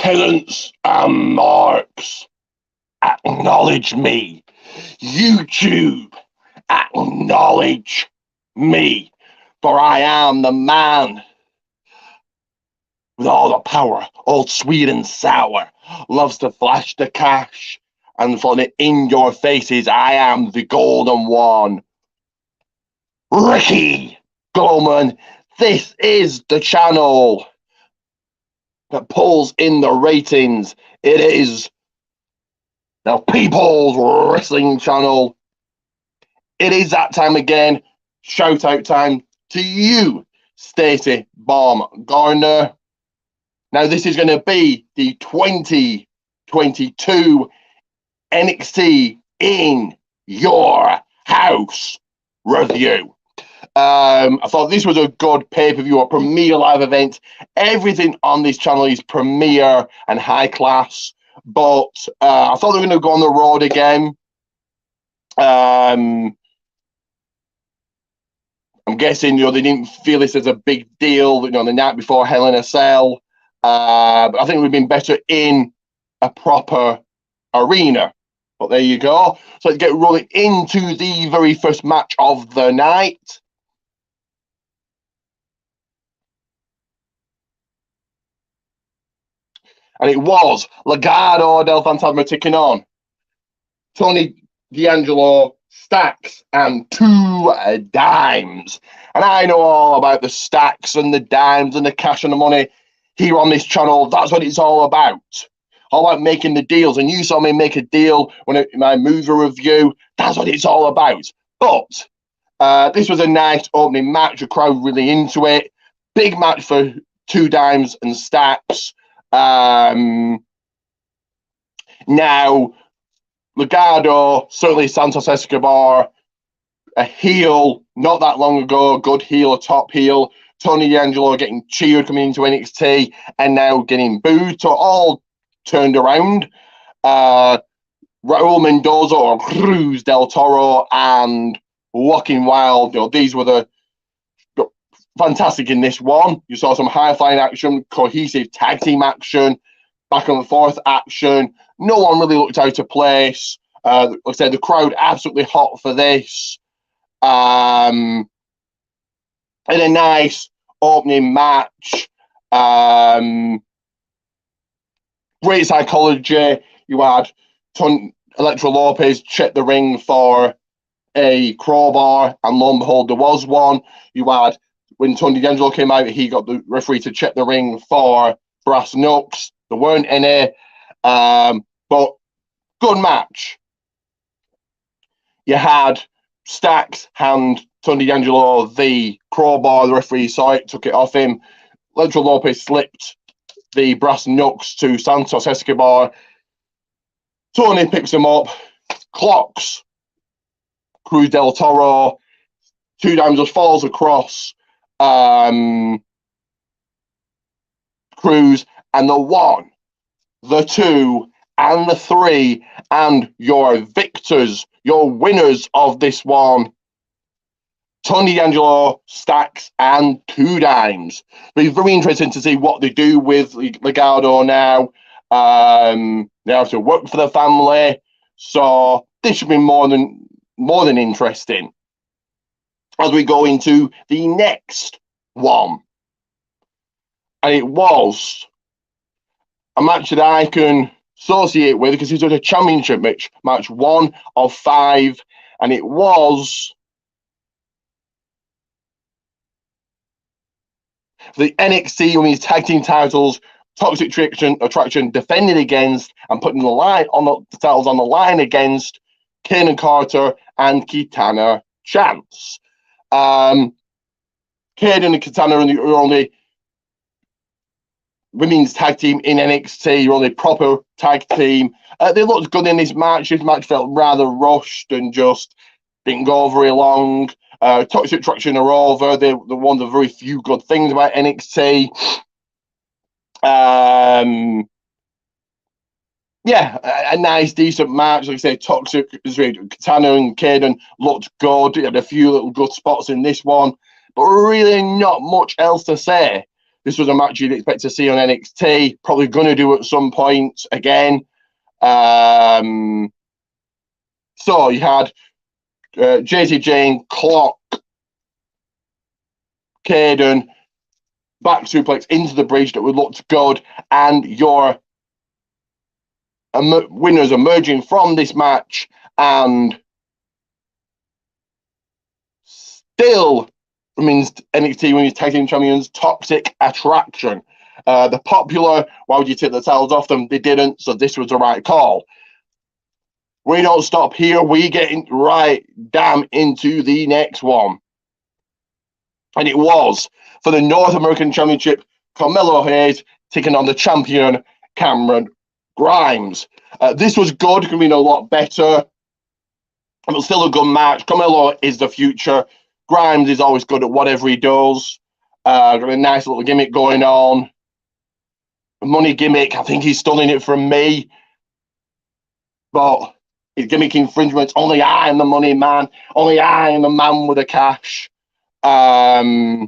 Peasants and marks, acknowledge me. YouTube, acknowledge me. For I am the man with all the power, all sweet and sour, loves to flash the cash and flaunt it in your faces. I am the golden one. Ricky Goldman, this is the channel that pulls in the ratings. It is the People's Wrestling Channel. It is that time again. Shout out time to you, Stacey Baumgartner. Now, this is going to be the 2022 NXT in your house review. I thought this was a good pay-per-view, a premier live event. Everything on this channel is premier and high class, but I thought they were going to go on the road again. I'm guessing, they didn't feel this as a big deal, the night before Hell in a Cell. But I think it would have been better in a proper arena. But there you go. So let's get rolling into the very first match of the night. And it was Legado del Fantasma taking on Tony D'Angelo, Stacks, and Two Dimes. And I know all about the stacks and the dimes and the cash and the money here on this channel. That's what it's all about. All about making the deals. And you saw me make a deal in my movie review. That's what it's all about. But this was a nice opening match. The crowd really into it. Big match for Two Dimes and Stacks. Now, Legado, certainly Santos Escobar, a heel not that long ago, good heel, a top heel. Tony D'Angelo getting cheered coming into NXT and now getting booed. So all turned around. Raul Mendoza or Cruz del Toro and Walking Wild, these were the fantastic in this one. You saw some high-flying action, cohesive tag team action, back and forth action. No one really looked out of place. Like I said, the crowd absolutely hot for this. And a nice opening match. Great psychology. You had Electra Lopez check the ring for a crowbar, and lo and behold, there was one. You had, when Tony D'Angelo came out, he got the referee to check the ring for brass knucks. There weren't any, but good match. You had Stacks hand Tony D'Angelo the crowbar. The referee saw it, took it off him. Electra Lopez slipped the brass knucks to Santos Escobar. Tony picks him up, clocks Cruz del Toro. Two Dimes just falls across Cruz, and the 1, the 2, and the 3, and your victors, your winners of this one, Tony D'Angelo, Stacks, and Two Dimes. It'll be very interesting to see what they do with Legado now. They have to work for the family, so this should be more than interesting. As we go into the next one, and it was a match that I can associate with because it was a championship match 1 of 5, and it was the NXT Women's Tag Team titles. Toxic Attraction defending against and putting the titles on the line against Kaden Carter and Kitana Chance. Kaden and Kitana are the only women's tag team in NXT, your only proper tag team. They looked good in this match. This match felt rather rushed and just didn't go very long. Toxic Attraction are over. They're one of the very few good things about NXT. Yeah, a nice, decent match. Like I say, Kitana and Kaden looked good. They had a few little good spots in this one, but really not much else to say. This was a match you'd expect to see on NXT, probably going to do at some point again. So you had JC Jane clock Caden back suplex into the bridge that would looked good, and your winners emerging from this match and still remains NXT Women's Tag Team Champions Toxic Attraction. The popular, why would you take the titles off them? They didn't, so this was the right call. We don't stop here. We get right damn into the next one. And it was for the North American Championship, Carmelo Hayes taking on the champion, Cameron Grimes. This was good, could have been a lot better. It was still a good match. Carmelo is the future. Grimes is always good at whatever he does. Got a nice little gimmick going on. Money gimmick, I think he's stealing it from me. But his gimmick infringements, only I am the money man. Only I am the man with the cash. But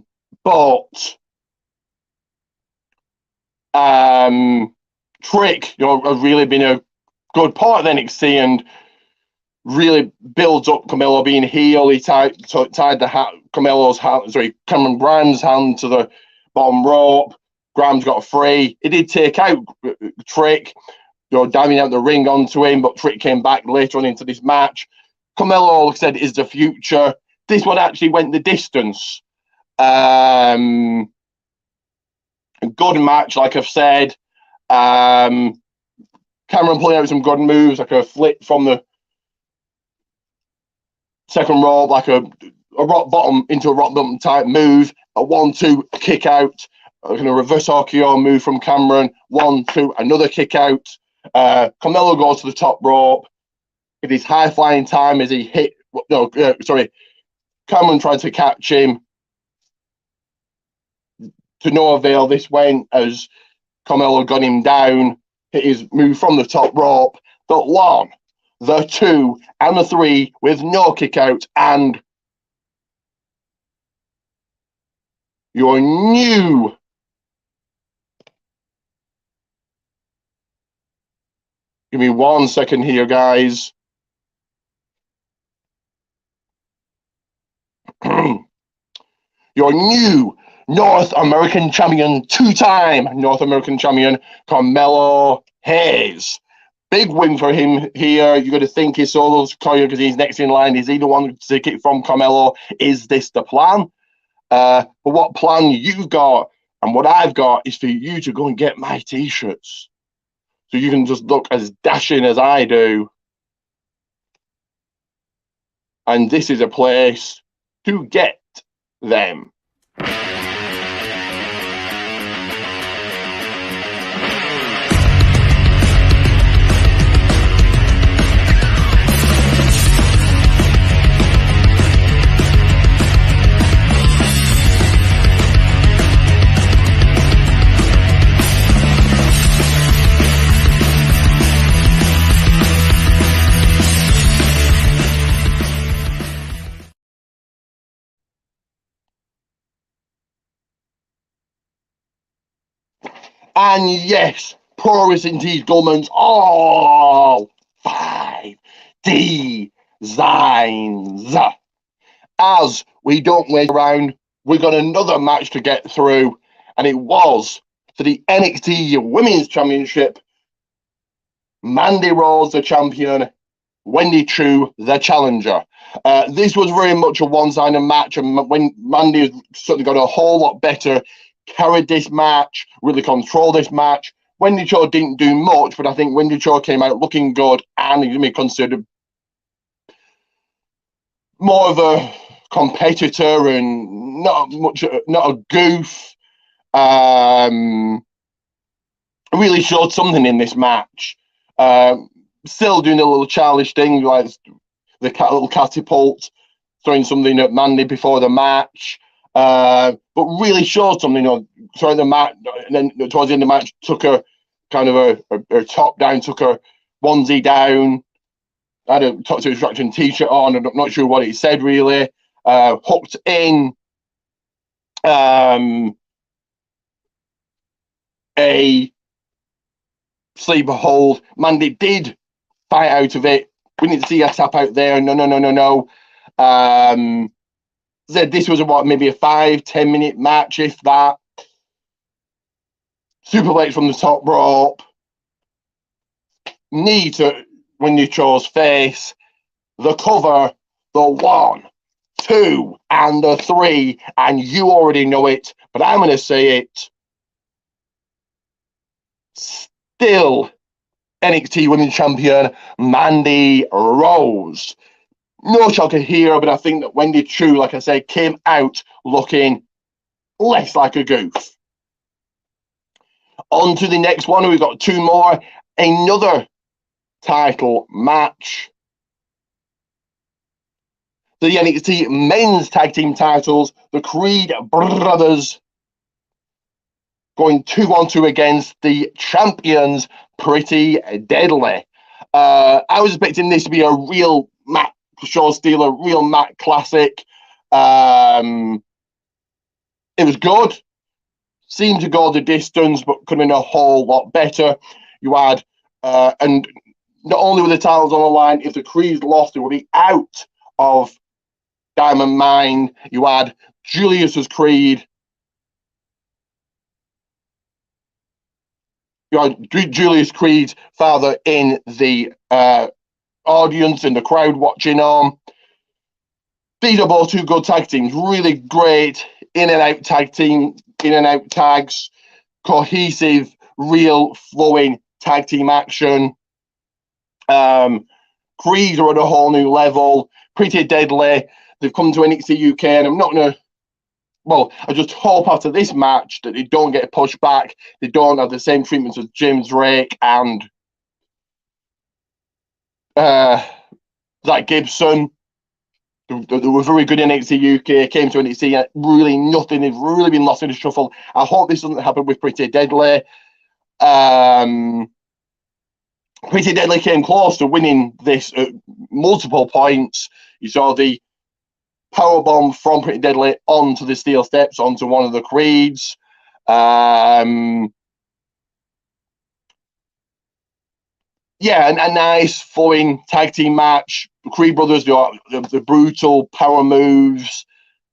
Trick, has really been a good part of NXT and really builds up Carmelo being heel. He tied Cameron Grimes' hand to the bottom rope. Grimes got free. He did take out Trick, diving out the ring onto him, but Trick came back later on into this match. Carmelo, like I said, is the future. This one actually went the distance. A good match, like I've said. Cameron pulling out some good moves, like a flip from the second rope, like a rock bottom into a rock bottom type move. A 1-2 kick out. A reverse RKO move from Cameron. 1-2, another kick out. Carmelo goes to the top rope. It is high flying time as he hit. Cameron tried to catch him. To no avail. This went as Carmelo got him down. Hit his move from the top rope. The 1, the 2, and the 3 with no kick out. And your new give me 1 second here, guys. Your new North American champion, 2-time North American champion, Carmelo Hayes. Big win for him here. You got to think his solo's Koya because he's next in line. Is he the one to take it from Carmelo? Is this the plan? But what plan you've got and what I've got is for you to go and get my t-shirts. So you can just look as dashing as I do. And this is a place to get them. And yes, Pro Wrestling Tees Goldman's all 5 designs. As we don't wait around, we got another match to get through, and it was for the NXT Women's Championship. Mandy Rose, the champion, Wendy Choo, the challenger. This was very much a one-sided match, and when Mandy has certainly got a whole lot better, carried this match, really controlled this match. Wendy Choo didn't do much, but I think Wendy Choo came out looking good and can be considered more of a competitor and not a goof. Really showed something in this match. Still doing a little childish thing, like the little catapult, throwing something at Mandy before the match. But really showed something, throughout the match, and then towards the end of the match, took her kind of her top down, took her onesie down, had a Toxic Attraction t-shirt on, I'm not sure what it said really, hooked in a sleeper hold. Mandy did fight out of it. We didn't see a tap out there. No. Said this was about maybe a 5-10 minute match, if that. Superplex from the top rope. Knee to Wendy Cho's face. The cover, the 1, 2, and the 3. And you already know it, but I'm going to say it. Still NXT Women's Champion Mandy Rose. No shocker here, but I think that Wendy Chu, like I said, came out looking less like a goof. On to the next one. We've got 2 more. Another title match. The NXT men's tag team titles. The Creed brothers going 2-on-2 against the champions, Pretty Deadly. I was expecting this to be a real Matt Shaw stealer, real Matt classic. It was good. Seemed to go the distance, but could have been a whole lot better. You had, and not only were the titles on the line, if the Creeds lost, they would be out of Diamond Mine. You had Julius's Creed. You had Julius Creed's father in the audience, in the crowd watching on. These are both 2 good tag teams. Really great in and out tag team, in and out tags. Cohesive, real flowing tag team action. Creed are at a whole new level. Pretty Deadly. They've come to NXT UK, and I'm not going to. Well, I just hope after this match that they don't get pushed back. They don't have the same treatment as James Drake and Zach Gibson. They were very good in NXT UK, came to NXT, and really nothing. They've really been lost in the shuffle. I hope this doesn't happen with Pretty Deadly. Pretty Deadly came close to winning this at multiple points. You saw the powerbomb from Pretty Deadly onto the steel steps, onto one of the Creeds. Yeah, a nice flowing tag team match. The Creed brothers do the brutal power moves,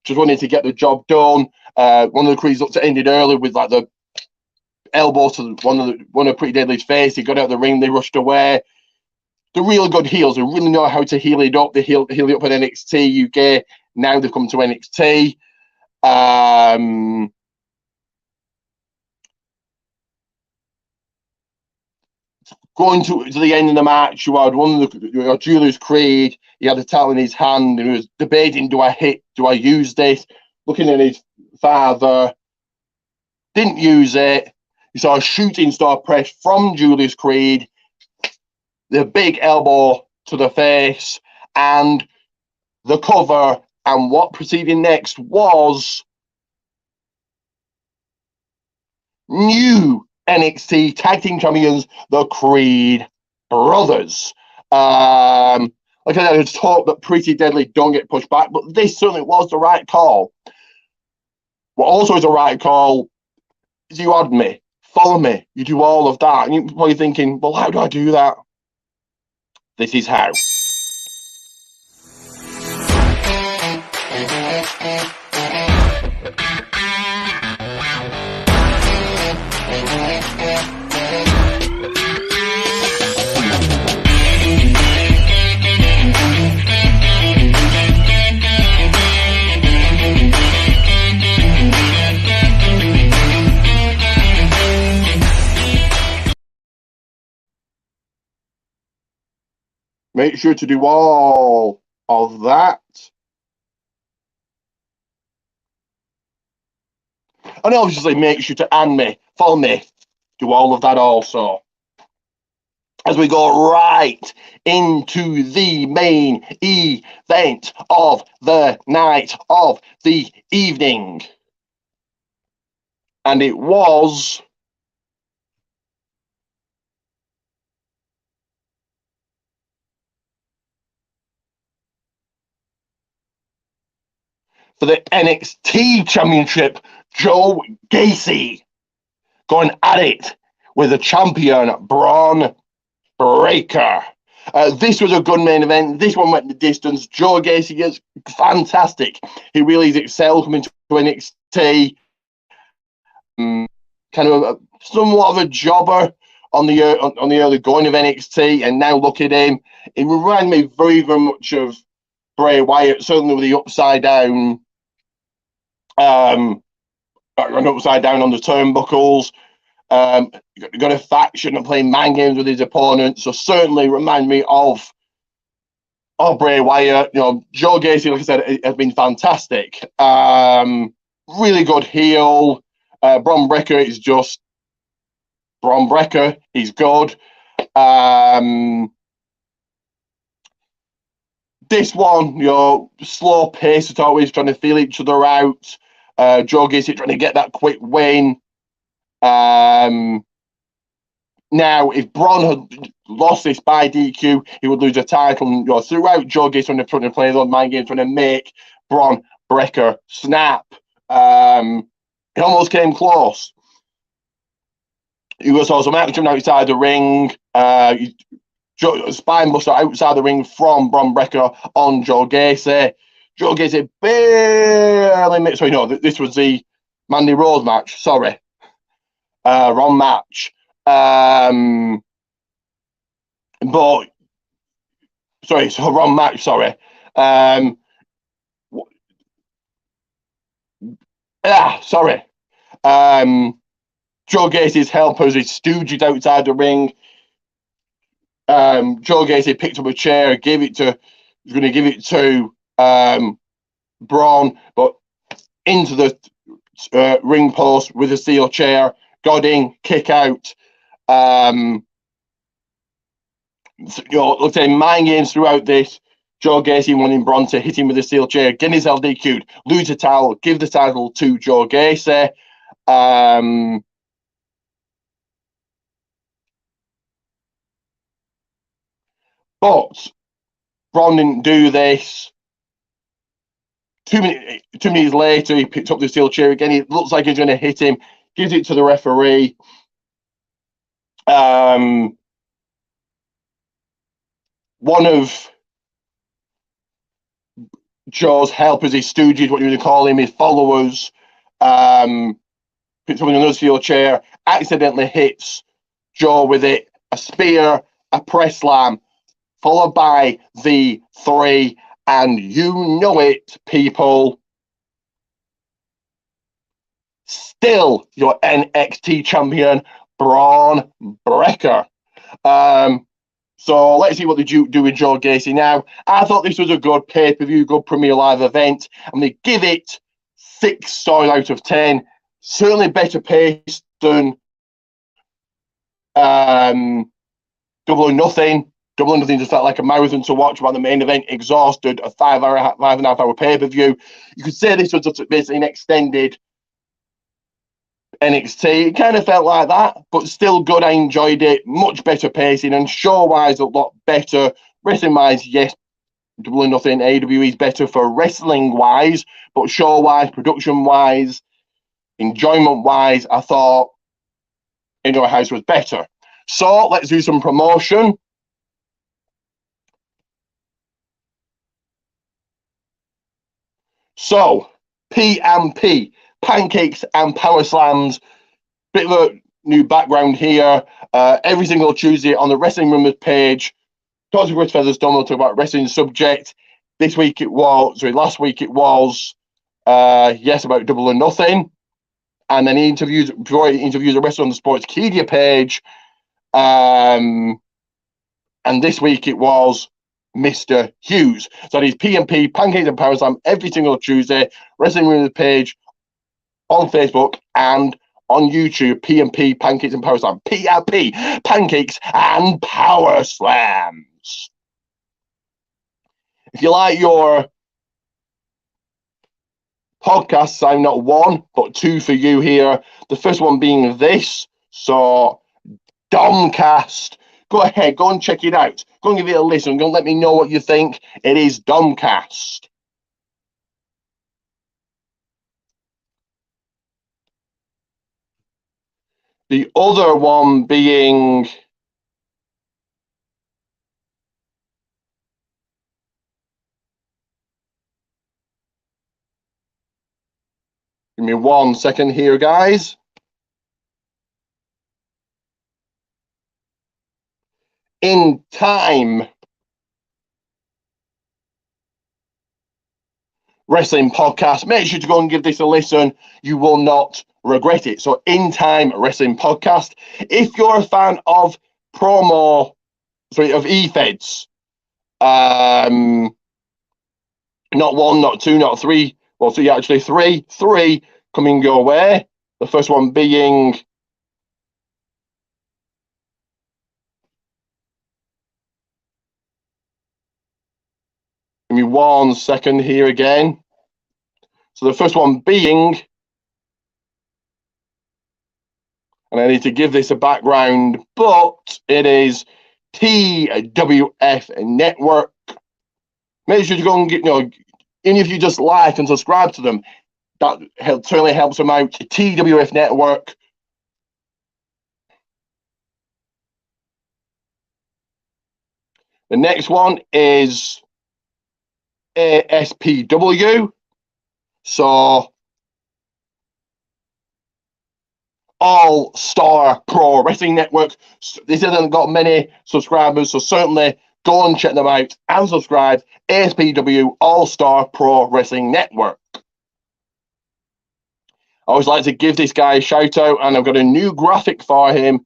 just wanted to get the job done. One of the Creeds looked to end it early with like the elbow to one of Pretty Deadly's face. He got out of the ring, they rushed away. They're really good heels. They really know how to heel it up. They heal it up at NXT UK. Now they've come to NXT. Going to the end of the match, you had Julius Creed. He had the towel in his hand, and he was debating: do I use this? Looking at his father, didn't use it. You saw a shooting star press from Julius Creed, the big elbow to the face, and the cover. And what proceeded next was new NXT Tag Team Champions, the Creed brothers. Like I said, I just hope that Pretty Deadly don't get pushed back, but this certainly was the right call. What also is the right call is you add me, follow me, you do all of that. And you're probably thinking, well, how do I do that? This is how. Make sure to do all of that. And obviously make sure to add me, follow me, do all of that also. As we go right into the main event of the night, of the evening. And it was for the NXT Championship, Joe Gacy going at it with the champion, Braun Breaker. This was a good main event. This one went the distance. Joe Gacy is fantastic. He really has excelled coming to NXT. Kind of somewhat of a jobber on the early going of NXT, and now look at him. It reminded me very, very much of Bray Wyatt, certainly with the upside down, an upside down on the turnbuckles. Got a faction and playing mind games with his opponents. So certainly remind me of Bray Wyatt. Joe Gacy, like I said, has been fantastic. Really good heel. Braun Breaker is just Braun Breaker. He's good. This one, slow pace. It's always trying to feel each other out. Joe Gacy trying to get that quick win. Now, if Braun had lost this by DQ, he would lose a title. Throughout, Joe Gacy trying to play those mind games, trying to make Braun Breaker snap. He almost came close. You saw some action outside the ring. Spine buster outside the ring from Braun Breaker on Joe Gacy. Joe Gacy barely missed. Sorry, no, this was the Mandy Rose match. Sorry. Wrong match. But sorry, so wrong match. Sorry. Sorry. Joe Gacy's helpers, his stooges outside the ring. Joe Gacy picked up a chair, was going to give it to Braun, but into the ring post with a steel chair. Got in, kick out. Let's say mind games throughout this. Joe Gacy wanting Braun to hit him with a steel chair, getting himself DQ'd, lose the title, give the title to Joe Gacy. But Braun didn't do this. 2 minutes later, he picked up the steel chair again. It looks like he's going to hit him. Gives it to the referee. One of Joe's helpers, his stooges, what you would call him, his followers, picks up another steel chair, accidentally hits Joe with it, a spear, a press slam, followed by the 3, and you know it, people. Still your NXT champion, Braun Breaker. So let's see what they do with Joe Gacy now. I thought this was a good pay-per-view, good Premier Live event. I'm going to give it 6 stars out of 10. Certainly better pace than Double or Nothing. Double or Nothing just felt like a marathon to watch, while the main event exhausted a 5.5 hour pay-per-view. You could say this was just basically an extended NXT. It kind of felt like that, but still good. I enjoyed it. Much better pacing, and show-wise a lot better. Wrestling-wise, yes, Double or Nothing AEW is better for wrestling-wise, but show-wise, production-wise, enjoyment-wise, I thought In Your House was better. So let's do some promotion. So, PMP, Pancakes and Power Slams. Bit of a new background here. Every single Tuesday on the Wrestling Rumors page. Talk to Chris Featherstone, we'll talk about wrestling subject. Last week it was, about Double or Nothing. And then before he interviews a wrestler on the Sportskeeda page. And this week it was Mr. Hughes. So these PMP, Pancakes and Power Slam, every single Tuesday. Wrestling Rumors page on Facebook and on YouTube, PMP, Pancakes and Power Slam. PMP, Pancakes and Power Slams. If you like your podcasts, I'm not 1, but 2 for you here. The first one being this. So, Domcast. Go ahead, go and check it out. Go and give it a listen. Go and let me know what you think. It is Domcast. The other one being, give me 1 second here, guys. In Time Wrestling Podcast. Make sure to go and give this a listen. You will not regret it. So, In Time Wrestling Podcast. If you're a fan of of eFeds, not 1, not 2, not 3, well, so actually three coming your way. The first one being, give me 1 second here again. So the first one being, and I need to give this a background, but it is TWF Network. Make sure to go and get, even if you just like and subscribe to them, that certainly helps them out. TWF Network. The next one is ASPW. So, All Star Pro Wrestling Network. This hasn't got many subscribers, so certainly go and check them out and subscribe. ASPW, All Star Pro Wrestling Network. I always like to give this guy a shout out, and I've got a new graphic for him,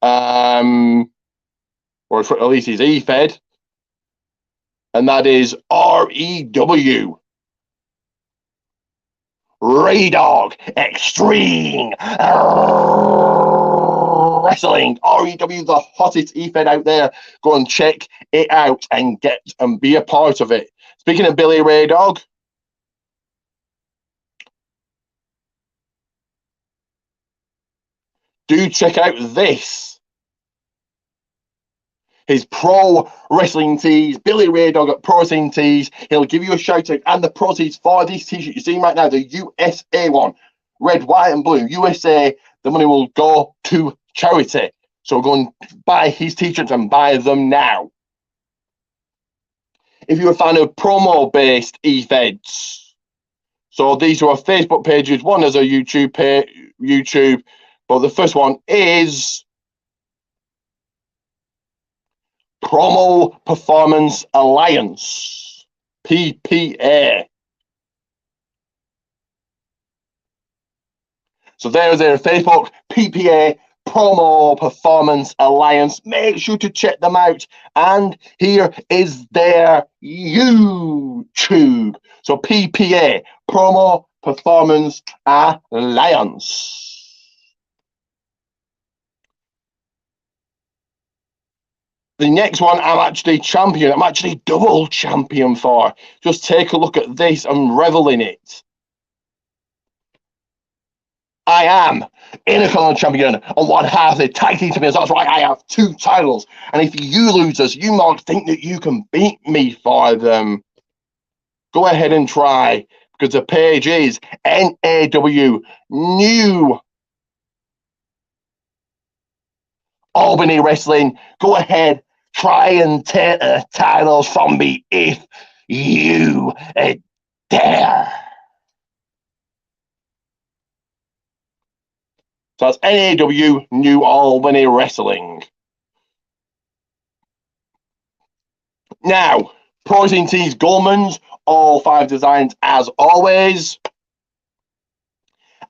or at least he's E-Fed, and that is REW. Raydog Extreme Wrestling. REW, the hottest E-Fed out there. Go and check it out and get and be a part of it. Speaking of Billy Raydog, do check out this. His pro wrestling tees, Billy Raydog at Pro Wrestling Tees. He'll give you a shout out, and the proceeds for this t-shirt you're seeing right now, the USA one, red, white, and blue, USA, the money will go to charity. So go and buy his t-shirts and buy them now. If you're a fan of promo-based e-feds, so these are our Facebook pages. One is a YouTube page, but the first one is Promo Performance Alliance, PPA. So there's their Facebook, PPA, Promo Performance Alliance. Make sure to check them out. And here is their YouTube. So PPA, Promo Performance Alliance. The next one I'm actually champion. I'm actually double champion for. Just take a look at this and revel in it. I am Intercontinental Champion on one half of the tag team champions. That's right, I have 2 titles. And if you losers, you might think that you can beat me for them. Go ahead and try, because the page is NAW New Albany Wrestling. Go ahead, try and take the titles from me if you dare. So that's NAW New Albany Wrestling. Now, Pro Wrestling Tees Goldman's, all 5 designs as always.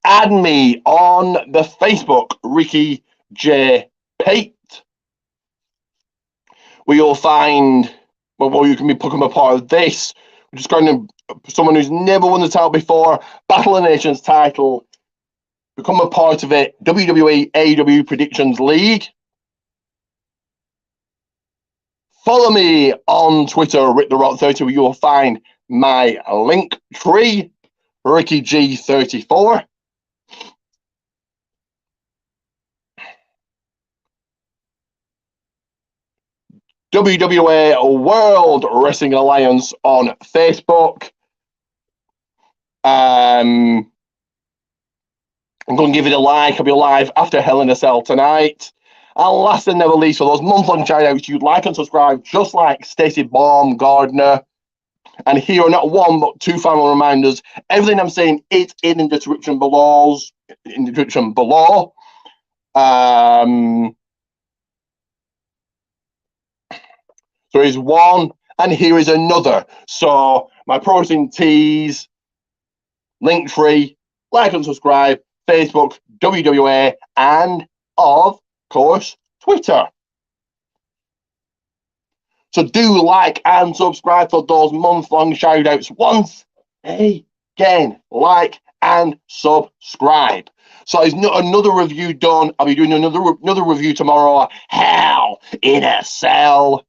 Add me on the Facebook, Ricky J. Pate. Where you'll find, well, you can become a part of this. We're just going to someone who's never won the title before, Battle of the Nations title. Become a part of it. WWE AEW Predictions League. Follow me on Twitter, Rick the Rock 30, where you will find my link tree, Ricky G34. WWA World Wrestling Alliance on Facebook. I'm going to give it a like. I'll be live after Hell in a Cell tonight. And last and never least, for those month-long shout-outs, you'd like and subscribe, just like Stacey Baumgardner. And here are not one, but two final reminders. Everything I'm saying is in the description below. There is one, and here is another. So my protein teas, Linktree, like and subscribe, Facebook, WWA, and of course, Twitter. So do like and subscribe for those month-long shout-outs. Once again, like and subscribe. So is another review done. I'll be doing another review tomorrow. Hell in a Cell.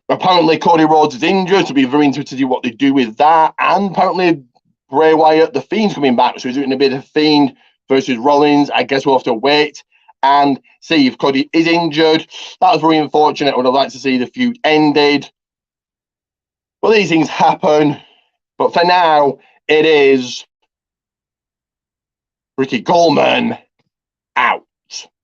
Apparently Cody Rhodes is injured, so be very interested to see what they do with that. And apparently Bray Wyatt, the Fiend's coming back, so he's doing a bit of Fiend versus Rollins. I guess we'll have to wait and see if Cody is injured. That was very unfortunate. I would have liked to see the feud ended. Well, these things happen. But for now, it is Ricky Coleman out.